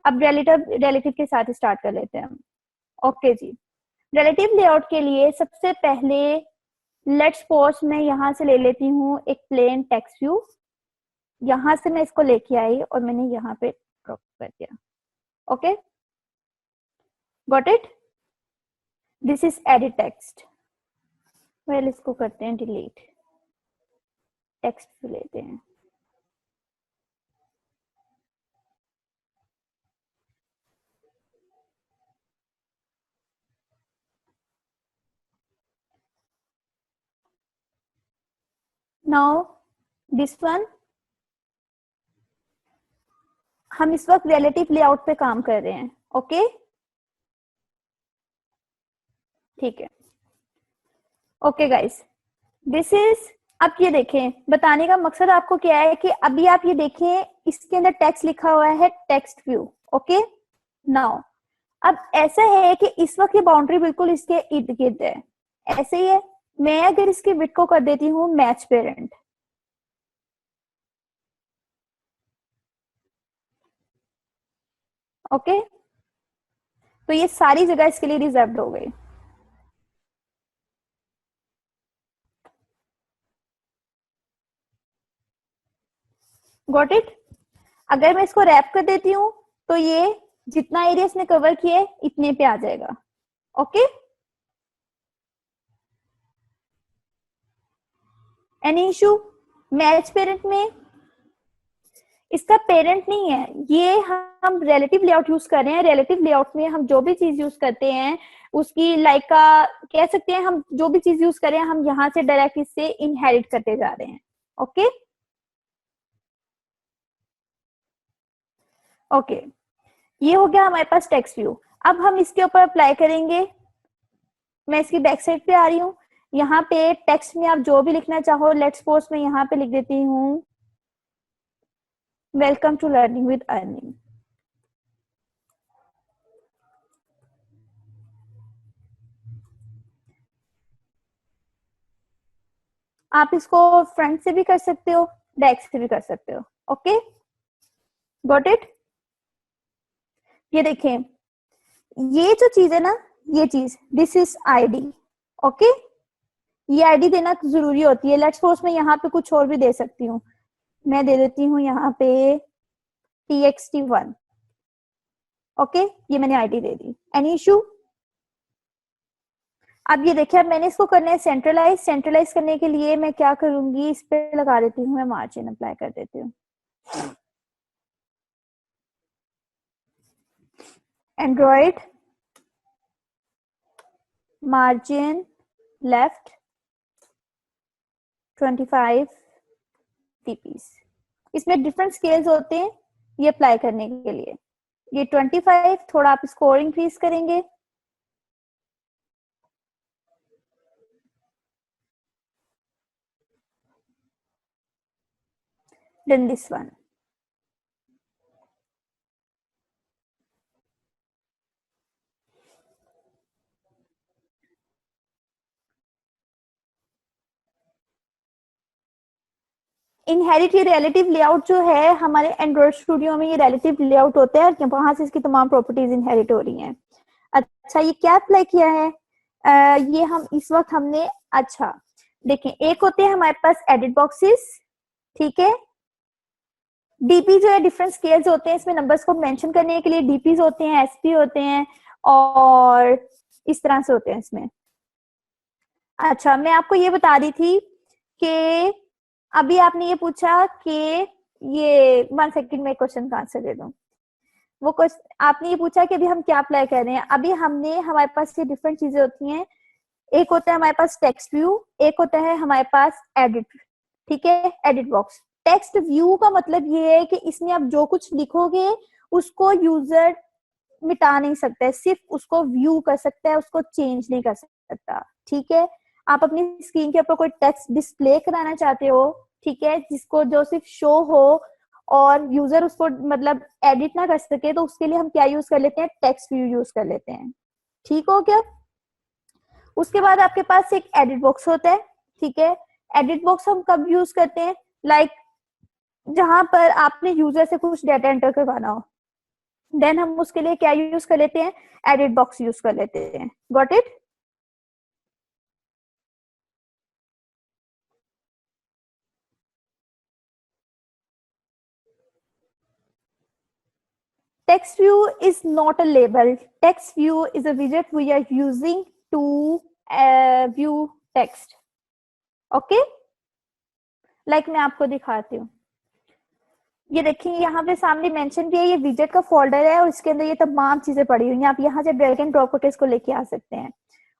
अब रिलेटिव के साथ स्टार्ट कर लेते हैं हम। ओके जी, रिलेटिव लेआउट के लिए सबसे पहले लेट्स सपोज मैं यहाँ से ले लेती हूँ एक प्लेन टेक्स्ट व्यू, यहां से मैं इसको लेके आई और मैंने यहाँ पे ड्रॉप कर दिया। Okay, got it. This is edit text. Well इसको करते हैं डिलीट, टेक्स्ट व्यू लेते हैं। नाउ दिस वन, हम इस वक्त रिलेटिव लेआउट पे काम कर रहे हैं। ओके ठीक है। ओके गाइस, दिस इज, अब ये देखें, बताने का मकसद आपको क्या है कि अभी आप ये देखें इसके अंदर टेक्स्ट लिखा हुआ है टेक्स्ट व्यू। ओके नाउ अब ऐसा है कि इस वक्त ये बाउंड्री बिल्कुल इसके इर्द गिर्द है, ऐसे ही है। मैं अगर इसकी विड्थ को कर देती हूँ मैच पेरेंट, ओके तो ये सारी जगह इसके लिए रिजर्व्ड हो गई। Got it. अगर मैं इसको रैप कर देती हूँ तो ये जितना एरिया इसने कवर किया है इतने पे आ जाएगा। Okay any issue? Match parent में इसका पेरेंट नहीं है, ये हम रिलेटिव लेआउट यूज कर रहे हैं। रिलेटिव लेआउट में हम जो भी चीज यूज करते हैं उसकी लाइक का कह सकते हैं, हम जो भी चीज यूज कर रहे हैं हम यहाँ से डायरेक्ट इससे इनहेरिट करते जा रहे हैं। ओके ओके ये हो गया हमारे पास टेक्स्ट व्यू। अब हम इसके ऊपर अप्लाई करेंगे। मैं इसकी बैक साइड पे आ रही हूँ, यहाँ पे टेक्स्ट में आप जो भी लिखना चाहो, लेट्स सपोज मैं यहाँ पे लिख देती हूँ welcome to learning with earning. आप इसको फ्रंट से भी कर सकते हो, बैक से भी कर सकते हो। Okay got it. ये देखें, ये जो चीज है ना, ये चीज दिस इज आईडी। ओके ये आईडी देना जरूरी होती है। लेट्स सपोज मैं यहाँ पे कुछ और भी दे सकती हूँ, मैं दे देती हूँ यहाँ पे txt1। ओके ये मैंने आईडी दे दी। Any issue? अब ये देखिए, अब मैंने इसको करना है सेंट्रलाइज। सेंट्रलाइज करने के लिए मैं क्या करूंगी, इस पे लगा देती हूँ, मैं मार्जिन अप्लाई कर देती हूँ। Android margin left 25 dps। इसमें डिफरेंट स्केल्स होते हैं ये अप्लाई करने के लिए। ये 25, थोड़ा आप इसको और इंक्रीज करेंगे। Then this one. इनहेरिट ये रिलेटिव लेआउट जो है हमारे एंड्रॉइड स्टूडियो में, ये रिलेटिव लेआउट होता है, वहां से इसकी तमाम प्रॉपर्टीज इनहेरिट हो रही हैं। अच्छा ये क्या अप्लाई किया है? ये हम इस वक्त हमने, अच्छा देखें, एक होते हैं हमारे पास एडिट बॉक्सेस, ठीक है। डीपी जो है डिफरेंट स्केल्स होते हैं, इसमें नंबर्स को मेंशन करने के लिए डीपीज होते हैं, एसपी होते हैं, और इस तरह से होते हैं इसमें। अच्छा मैं आपको ये बता रही थी कि अभी आपने ये पूछा कि ये 1 सेकंड में क्वेश्चन का आंसर दे दूं। वो क्वेश्चन आपने ये पूछा कि अभी हम क्या अप्लाई कर रहे हैं। अभी हमने, हमारे पास ये डिफरेंट चीजें होती हैं, एक होता है हमारे पास टेक्स्ट व्यू, एक होता है हमारे पास एडिट, ठीक है, एडिट बॉक्स। टेक्स्ट व्यू का मतलब ये है कि इसमें आप जो कुछ लिखोगे उसको यूजर मिटा नहीं सकता है, सिर्फ उसको व्यू कर सकता है, उसको चेंज नहीं कर सकता, ठीक है। आप अपनी स्क्रीन के ऊपर कोई टेक्स्ट डिस्प्ले कराना चाहते हो, ठीक है, जिसको जो सिर्फ शो हो और यूजर उसको मतलब एडिट ना कर सके, तो उसके लिए हम क्या यूज कर लेते हैं, टेक्स्ट व्यू यूज कर लेते हैं। ठीक हो क्या? उसके बाद आपके पास एक एडिट बॉक्स होता है, ठीक है। एडिट बॉक्स हम कब यूज करते हैं, लाइक जहां पर आपने यूजर से कुछ डाटा एंटर करवाना हो, देन हम उसके लिए क्या यूज कर लेते हैं, एडिट बॉक्स यूज कर लेते हैं। Got it? Text view is not a label. Text view is a widget we are using to view text. Okay? Like मैं आपको दिखाती हूँ, ये देखिए यहाँ पे सामने मेंशन किया, ये विजेट का फोल्डर है और इसके अंदर ये तमाम चीजें पड़ी हुई हैं। आप यहाँ से ड्रैग एंड ड्रॉप करके इसको लेके आ सकते हैं।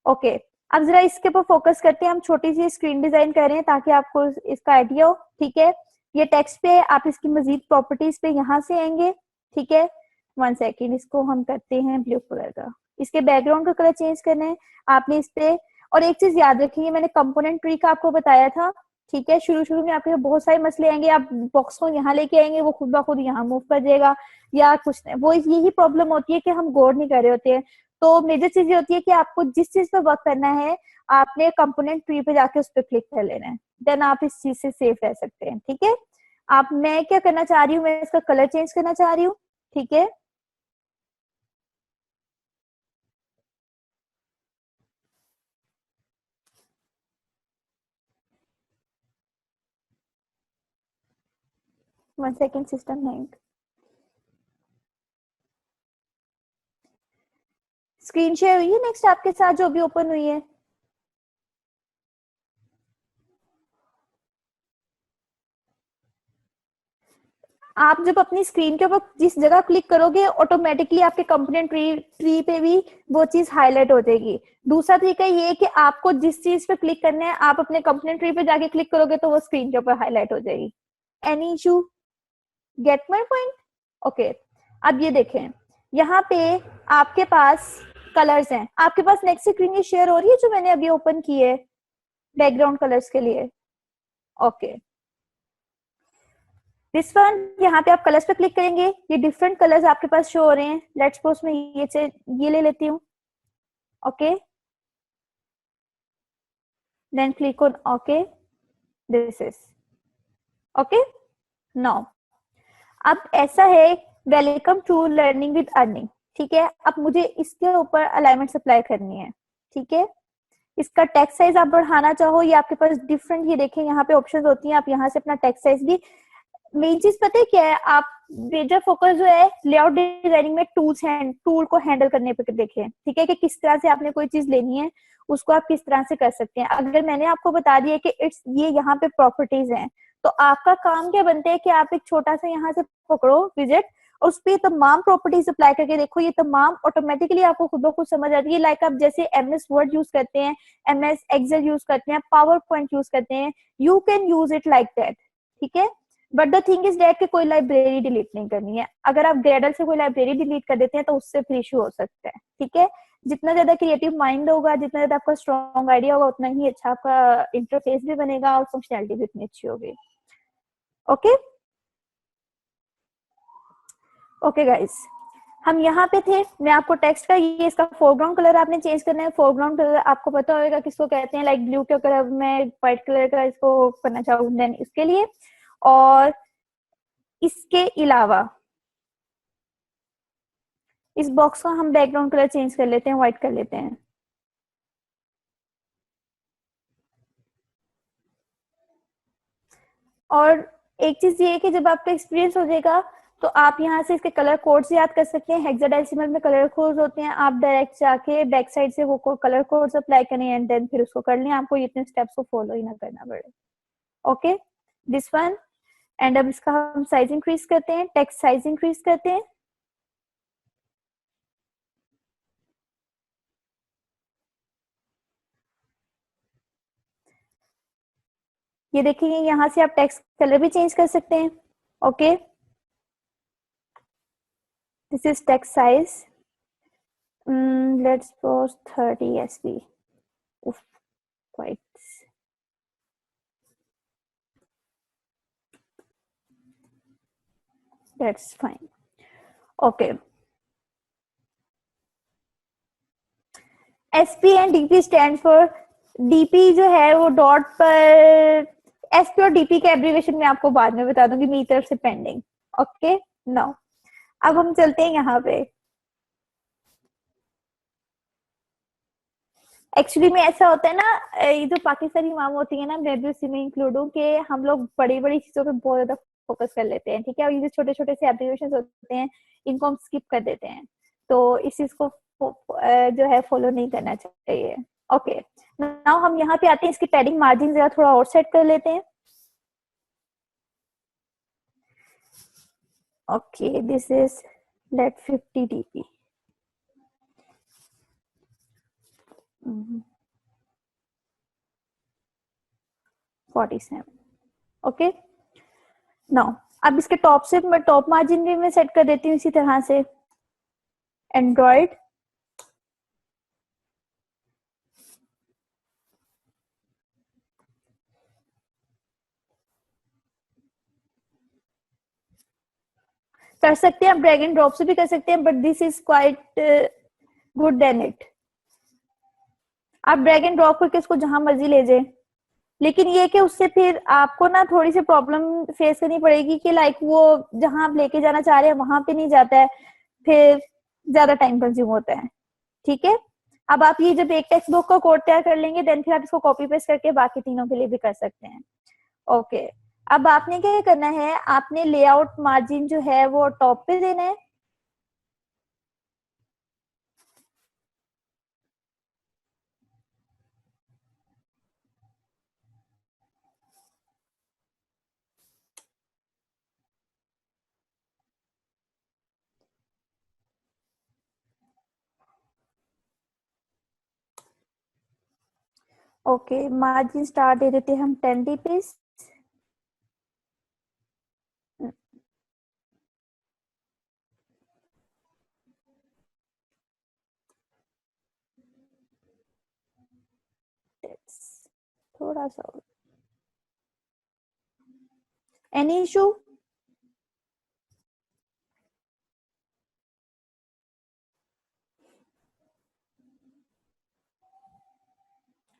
ओके, अब जरा इसके ऊपर फोकस करते हैं। हम छोटी सी स्क्रीन डिजाइन कर रहे हैं ताकि आपको इसका आइडिया हो। ठीक है, ये टेक्स्ट पे आप इसकी मजीद प्रॉपर्टीज पे यहाँ से आएंगे। ठीक है, 1 सेकेंड, इसको हम करते हैं ब्लू कलर का। इसके बैकग्राउंड का कलर चेंज करना है आपने इस पे। और एक चीज याद रखिए, मैंने कंपोनेंट ट्री का आपको बताया था। ठीक है, शुरू शुरू में आपके बहुत सारे मसले आएंगे, आप बॉक्स को यहाँ लेके आएंगे, वो खुद ब खुद यहाँ मूव कर जाएगा या कुछ नहीं। वो यही प्रॉब्लम होती है कि हम गौर नहीं कर रहे होते हैं। तो मेजर चीज ये होती है कि आपको जिस चीज पे वर्क करना है, आपने कंपोनेंट ट्री पे जाके उस पर क्लिक कर लेना है, देन आप इस चीज से सेफ रह सकते हैं। ठीक है, आप, मैं क्या करना चाह रही हूँ, मैं इसका कलर चेंज करना चाह रही हूँ। ठीक है, one second, system hang. Screen share हुई है नेक्स्ट आपके साथ जो भी ओपन हुई है? आप जब अपनी स्क्रीन के ऊपर जिस जगह क्लिक करोगे, ऑटोमेटिकली आपके कंपोनेंट ट्री पे भी वो चीज हाईलाइट हो जाएगी। दूसरा तरीका ये है कि आपको जिस चीज पे क्लिक करना है, आप अपने कंपोनेंट ट्री पे जाके क्लिक करोगे तो वो स्क्रीन के ऊपर हाईलाइट हो जाएगी। Any issue? Get my point? Okay, अब ये देखें, यहाँ पे आपके पास कलर्स हैं। आपके पास नेक्स्ट स्क्रीन ये शेयर हो रही है जो मैंने अभी ओपन की है बैकग्राउंड कलर्स के लिए? ओके, दिस वन, यहाँ पे आप कलर्स पे क्लिक करेंगे, ये डिफरेंट कलर्स आपके पास शो हो रहे हैं। लेट्स सपोज मैं ये ले लेती हूँ। Okay, then click on okay, this is okay. Now अब ऐसा है, welcome to learning with earning. ठीक है, अब मुझे इसके ऊपर अलाइनमेंट अप्लाई करनी है। ठीक है, इसका टेक्स्ट साइज आप बढ़ाना चाहो, ये आपके पास डिफरेंट, ये देखें यहाँ पे ऑप्शंस होती हैं, आप यहाँ से अपना टेक्स्ट साइज भी। मेन चीज पता है क्या है, आप मेजर फोकस जो है लेआउट डिजाइनिंग में टूल्स हैं, टूल को हैंडल करने पे देखें। ठीक है, कि किस तरह से आपने कोई चीज लेनी है, उसको आप किस तरह से कर सकते हैं। अगर मैंने आपको बता दिया कि इट्स ये यहाँ पे प्रॉपर्टीज हैं, तो आपका काम क्या बनता है कि आप एक छोटा सा यहाँ से पकड़ो विजेट और उस पर तमाम प्रॉपर्टीज अप्लाई करके देखो, ये तमाम ऑटोमेटिकली आपको खुद ब खुद समझ आती है। लाइक आप जैसे एमएस वर्ड यूज करते हैं, एमएस एक्सेल यूज करते हैं, पावर पॉइंट यूज करते हैं, you can use it like that. ठीक है, but the thing is that कि कोई लाइब्रेरी डिलीट नहीं करनी है। अगर आप ग्रेडल से कोई लाइब्रेरी डिलीट कर देते हैं तो उससे फिर इशू हो सकता है। ठीक है, जितना ज्यादा क्रिएटिव माइंड होगा, जितना ज्यादा आपका स्ट्रॉन्ग आइडिया होगा, उतना ही अच्छा आपका इंटरफेस भी बनेगा और फंक्शनैलिटी भी उतनी अच्छी होगी। ओके ओके गाइस, हम यहाँ पे थे। मैं आपको टेक्स्ट का ये इसका फोरग्राउंड कलर आपने चेंज करना है। फोरग्राउंड कलर आपको पता होगा किसको कहते हैं, लाइक ब्लू के कलर में व्हाइट कलर का इसको करना चाहूँ देन इसके लिए। और इसके अलावा इस बॉक्स का हम बैकग्राउंड कलर चेंज कर लेते हैं, व्हाइट कर लेते हैं। और एक चीज ये है कि जब आपका एक्सपीरियंस हो जाएगा तो आप यहाँ से इसके कलर कोड्स याद कर सकते हैं। हेक्साडेसिमल में कलर कोड्स होते हैं, आप डायरेक्ट जाके बैक साइड से वो कलर कोड्स अप्लाई करें एंड देन फिर उसको कर लें, आपको इतने स्टेप्स को फॉलो ही ना करना पड़े। Okay, this one. एंड अब इसका हम साइज इंक्रीज करते हैं, टेक्स्ट साइज इंक्रीज करते हैं। ये देखिए, यहाँ से आप टेक्स्ट कलर भी चेंज कर सकते हैं। Okay, this is text size, let's suppose 30 SB। quite, that's fine. Okay, SP and DP stand for, DP जो है वो डॉट पर, SP और DP के एब्रीवेशन में आपको बाद में बता दूंगी मेरी तरफ से पेंडिंग। ओके, नाउ अब हम चलते हैं यहाँ पे। एक्चुअली में ऐसा होता है ना, ये जो पाकिस्तानी माम होती है ना, मैं भी उसी में इंक्लूड हूँ, कि हम लोग बड़ी बड़ी चीजों पे बहुत ज्यादा फोकस कर लेते हैं, ठीक है, और ये जो छोटे छोटे से एप्लीकेशन होते हैं इनको हम स्किप कर देते हैं, तो इस चीज को जो है फॉलो नहीं करना चाहिए। ओके, नाउ हम यहाँ पे आते हैं, इसकी पैडिंग मार्जिन जरा थोड़ा और सेट कर लेते हैं। Okay, this is let 50 dp। 47। Okay, now अब इसके टॉप से मैं टॉप मार्जिन भी मैं सेट कर देती हूँ इसी तरह से। एंड्रॉइड कर सकते हैं, आप ड्रैग एंड ड्रॉप से भी कर सकते हैं, but this is quite good then it. आप ड्रैग एंड ड्रॉप करके इसको जहां मर्जी ले जाए, लेकिन ये कि उससे फिर आपको ना थोड़ी सी प्रॉब्लम फेस करनी पड़ेगी कि लाइक वो जहां आप लेके जाना चाह रहे हैं वहां पे नहीं जाता है, फिर ज्यादा टाइम कंज्यूम होता है। ठीक है, अब आप ये जब एक टेक्स्ट बुक का कोड तैयार कर लेंगे, देन फिर आप इसको कॉपी पेस्ट करके बाकी तीनों के लिए भी कर सकते हैं। ओके, अब आपने क्या करना है, आपने लेआउट मार्जिन जो है वो टॉप पे देना है। ओके, मार्जिन स्टार दे देते हैं हम 10 dps। थोड़ा सा एनी इशू?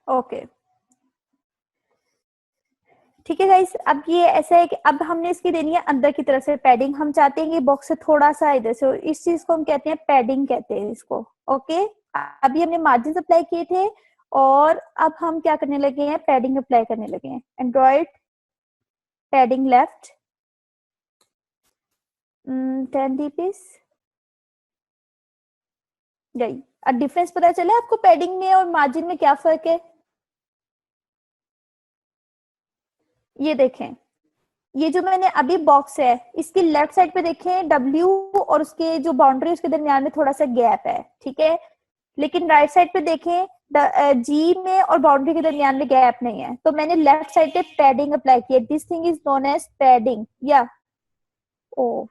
ओके, ठीक है गाइस, अब ये ऐसा है कि अब हमने इसकी देनी है अंदर की तरफ से पैडिंग। हम चाहते हैं कि बॉक्स से थोड़ा सा इधर से, इस चीज को हम कहते हैं पैडिंग, कहते हैं इसको। ओके, अभी हमने मार्जिन अप्लाई किए थे और अब हम क्या करने लगे हैं, पैडिंग अप्लाई करने लगे हैं। Android padding left 10 dps। यही अब डिफरेंस पता चले आपको पैडिंग में और मार्जिन में क्या फर्क है? ये देखें, ये जो मैंने अभी बॉक्स है इसकी लेफ्ट साइड पे देखें डब्ल्यू और उसके जो बाउंड्री उसके दरमियान में थोड़ा सा गैप है, ठीक है, लेकिन राइट साइड पे देखें जी में और बाउंड्री के दरमियान में गैप नहीं है, तो मैंने लेफ्ट साइड पे पैडिंग अप्लाई किया। This thing is known as padding. या oh,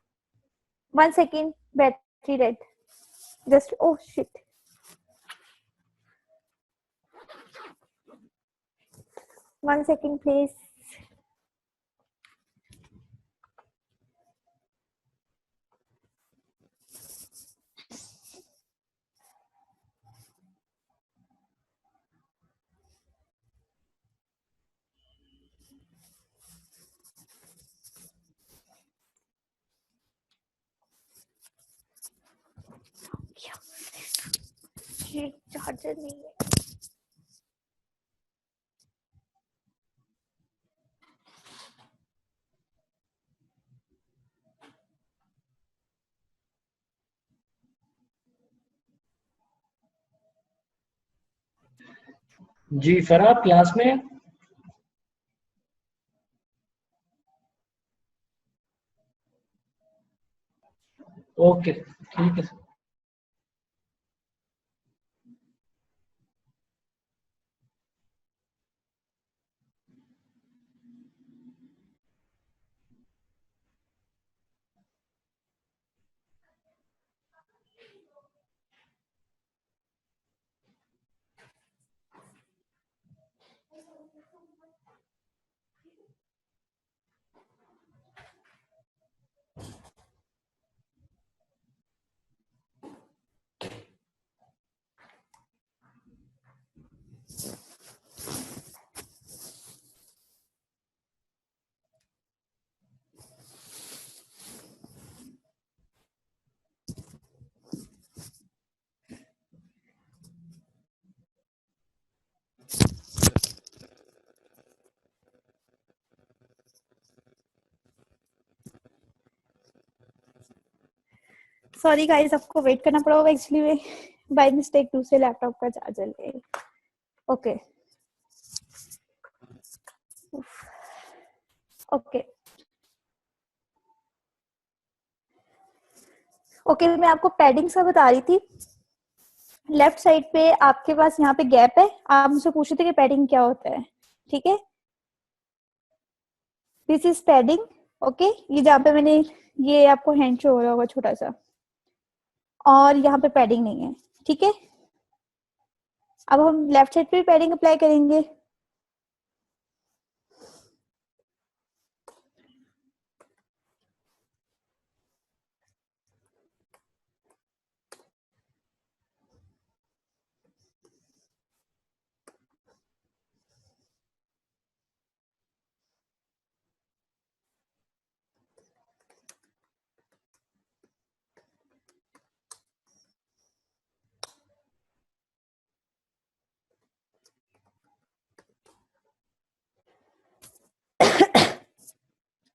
1 second, battery red, just oh shit, 1 second please. Charger नहीं है। जी फरहा, आप क्लास में हैं? ओके, ठीक है। सॉरी गाइस, आपको वेट करना पड़ा होगा, एक्चुअली में बाय मिस्टेक दूसरे लैपटॉप का चार्जर ले। ओके ओके ओके, मैं आपको पैडिंग्स का बता रही थी। लेफ्ट साइड पे आपके पास यहाँ पे गैप है, आप मुझसे पूछ रहे थे कि पैडिंग क्या होता है, ठीक है। This is padding, okay. ये जहाँ पे मैंने, ये आपको हैंड शो हो रहा होगा छोटा सा, और यहाँ पे पैडिंग नहीं है, ठीक है। अब हम लेफ्ट साइड पे पैडिंग अप्लाई करेंगे।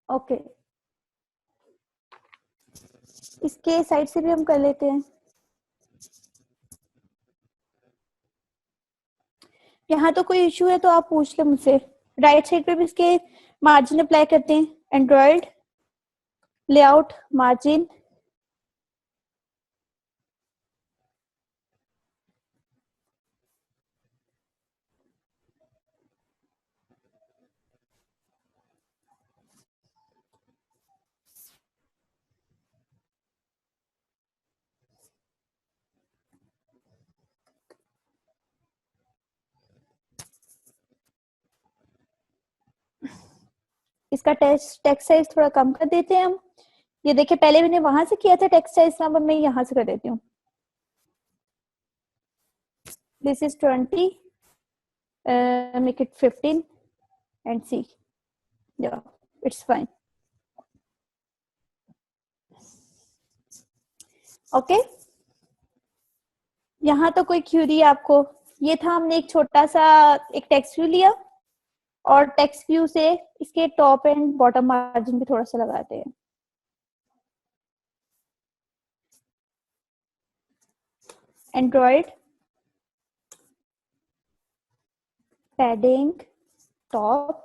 ओके, इसके साइड से भी हम कर लेते हैं। यहाँ तो कोई इश्यू है तो आप पूछ ले मुझसे। राइट साइड पे भी इसके मार्जिन अप्लाई करते हैं, एंड्रॉइड लेआउट मार्जिन। इसका टेक्स्ट साइज थोड़ा कम कर देते हैं हम। ये देखिए, पहले मैंने वहां से किया था टेक्स्ट साइज, अब मैं यहाँ से कर देती हूँ। This is 20, make it 15 and see, yeah, it's fine. Okay, यहाँ तो कोई क्यूरी आपको, ये था हमने एक छोटा सा एक टेक्स्ट व्यू लिया, और टेक्स्ट व्यू से इसके टॉप एंड बॉटम मार्जिन भी थोड़ा सा लगाते हैं। Android padding top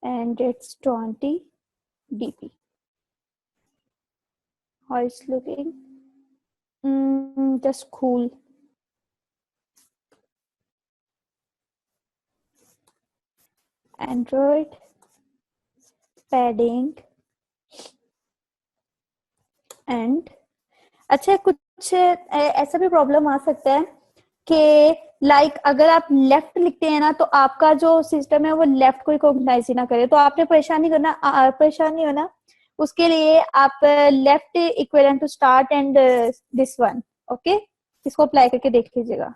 and it's 20 dp. How it's looking? Just cool. Android padding and अच्छा, कुछ ऐसा भी प्रॉब्लम आ सकता है कि लाइक अगर आप लेफ्ट लिखते हैं ना, तो आपका जो सिस्टम है वो लेफ्ट को रिकॉग्नाइज ही ना करे, तो आपने परेशान नहीं होना। उसके लिए आप left equivalent to start and this one, okay, इसको अप्लाई करके देख लीजिएगा।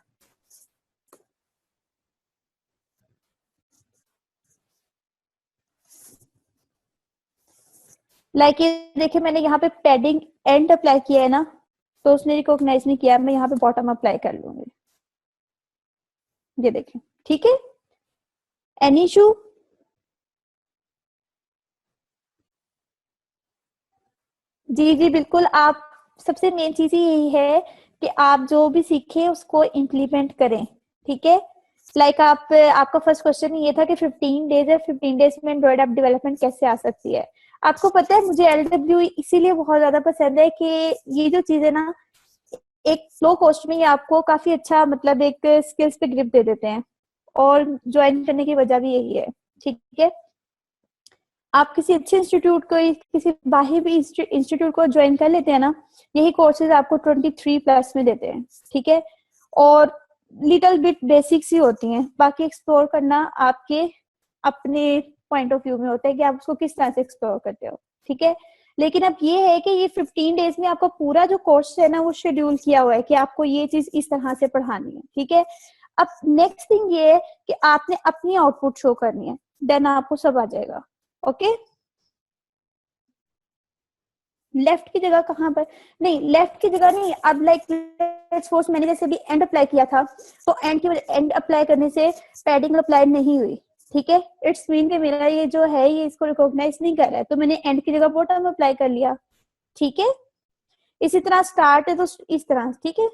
लाइक ये देखिए, मैंने यहाँ पे पैडिंग एंड अप्लाई किया है ना, तो उसने रिकॉग्नाइज नहीं किया। मैं यहाँ पे बॉटम अप्लाई कर लूंगी, ये देखिए, ठीक है। Any issue? जी जी बिल्कुल। आप, सबसे मेन चीज ही यही है कि आप जो भी सीखे उसको इम्प्लीमेंट करें, ठीक है। लाइक आपका फर्स्ट क्वेश्चन ये था कि 15 डेज है, 15 डेज में एंड्रॉइड ऐप डेवलपमेंट कैसे आ सकती है। आपको पता है, मुझे एलडब्ल्यू इसीलिए बहुत ज्यादा पसंद है कि ये जो चीज है ना, एक लो कॉस्ट में ये आपको काफी अच्छा, मतलब एक स्किल्स पे ग्रिप दे देते हैं, और ज्वाइन करने की वजह भी यही है, ठीक है। आप किसी अच्छे इंस्टीट्यूट को, किसी बाहरी भी इंस्टीट्यूट को ज्वाइन कर लेते हैं ना, यही कोर्सेज आपको 23+ में देते हैं, ठीक है। और लिटिल बिट बेसिक्स ही होती हैं, बाकी एक्सप्लोर करना आपके अपने पॉइंट ऑफ व्यू में होता है कि आप उसको किस तरह से एक्सप्लोर करते हो, ठीक है। लेकिन अब ये है कि ये 15 डेज में आपका पूरा जो कोर्स है ना, वो शेड्यूल किया हुआ है कि आपको ये चीज इस तरह से पढ़ानी है, ठीक है। अब नेक्स्ट थिंग ये है कि आपने अपनी आउटपुट शो करनी है, देन आपको सब आ जाएगा, ओके। लेफ्ट की जगह कहां पर? नहीं, लेफ्ट की जगह नहीं। अब लाइक सपोज मैंने जैसे भी एंड अप्लाई किया था, तो एंड अप्लाई करने से पैडिंग अप्लाई नहीं हुई, ठीक है। इट्स मीन कि मेरा ये जो है ये इसको रिकॉग्नाइज नहीं कर रहा है, तो मैंने एंड की जगह बॉटम अप्लाई कर लिया, ठीक है। इसी तरह स्टार्ट है तो इस तरह, ठीक है।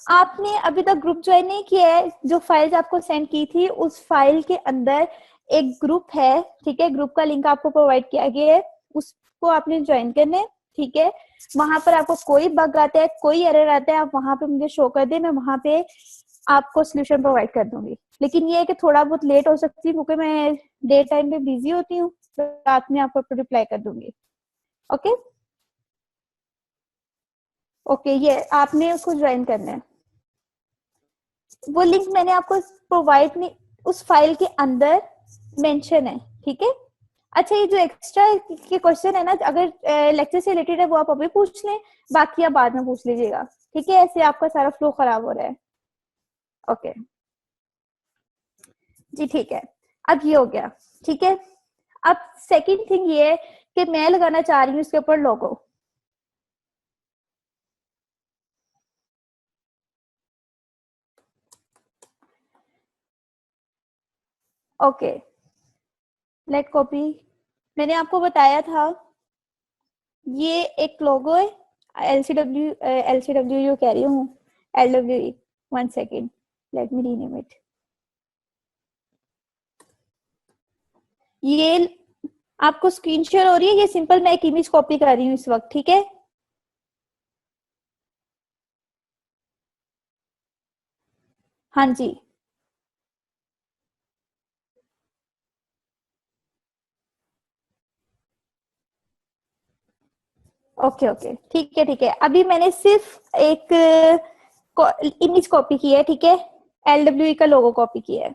आपने अभी तक ग्रुप ज्वाइन नहीं किया है, जो फाइल्स आपको सेंड की थी उस फाइल के अंदर एक ग्रुप है, ठीक है, ग्रुप का लिंक आपको प्रोवाइड किया गया है, उसको आपने ज्वाइन करना है, ठीक है। वहां पर आपको कोई बग आता है, कोई एरर आता है, आप वहां पे मुझे शो कर दे, मैं वहां पे आपको सोल्यूशन प्रोवाइड कर दूंगी। लेकिन ये है कि थोड़ा बहुत लेट हो सकती है क्योंकि मैं डे टाइम पे बिजी होती हूँ, रात में आपको रिप्लाई कर दूंगी। ओके ओके, ये आपने उसको ज्वाइन करना है। वो लिंक मैंने आपको प्रोवाइड नहीं, उस फाइल के अंदर मेंशन है, ठीक है। अच्छा, ये जो एक्स्ट्रा के क्वेश्चन है ना, अगर लेक्चर से रिलेटेड है वो आप अभी पूछ लें, बाकी आप बाद में पूछ लीजिएगा, ठीक है, ऐसे आपका सारा फ्लो खराब हो रहा है। ओके जी, ठीक है, अब ये हो गया, ठीक है। अब सेकंड थिंग ये है कि मैं लगाना चाह रही हूँ इसके ऊपर लोगो। Okay, late copy. मैंने आपको बताया था ये एक लोगो है, एलसीडब्ल्यू जो कह रही हूँ, LW. One second, let me rename it. ये आपको स्क्रीन शेयर हो रही है, ये सिंपल मैं एक इमेज कॉपी कर रही हूँ इस वक्त, ठीक है। हाँ जी, ओके ओके, ठीक है ठीक है। अभी मैंने सिर्फ एक इमेज कॉपी की है, ठीक है, एलडब्ल्यू का लोगो कॉपी किया है।